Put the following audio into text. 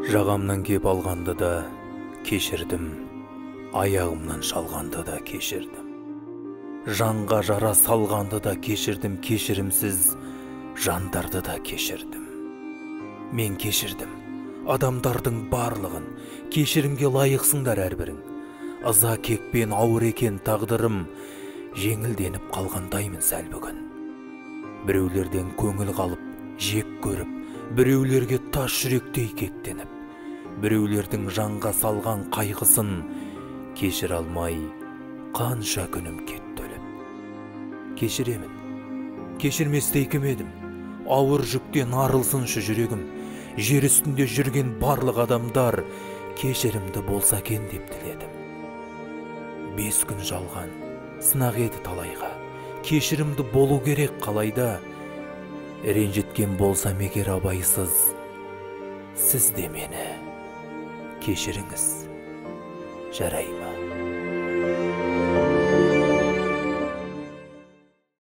Жағамнан кеп алғанды да кешірдім, аяғымнан шалғанды да кешірдім. Жанға жара салғанды да кешірдім, кешірімсіз жандарды да кешірдім. Мен кешірдім адамдардың барлығын, кешірімге лайықсыңдар әрбірің. Ыза кекпен ауыр екен тағдырым, жеңілденіп қалғандаймын сәл бүгін. Біреулерден көңіл қалып, жек көріп, біреулерге тас жүректей кектеніп, біреулердің жанға салған қайғысын кешір алмай қанша күнім кетті өліп. Кешіремін, кешірместей кім едім, ауыр жүктен арылсыншы жүрегім. Жер үстінде жүрген барлық адамдар кешірімді болса екен деп тіледім. 5 күн жалған сынақ еді талайға, кешірімді болу керек қалайда. Ренжіткен болсам егер абайсыз, сіз де мені кешіріңіз, жарай ма?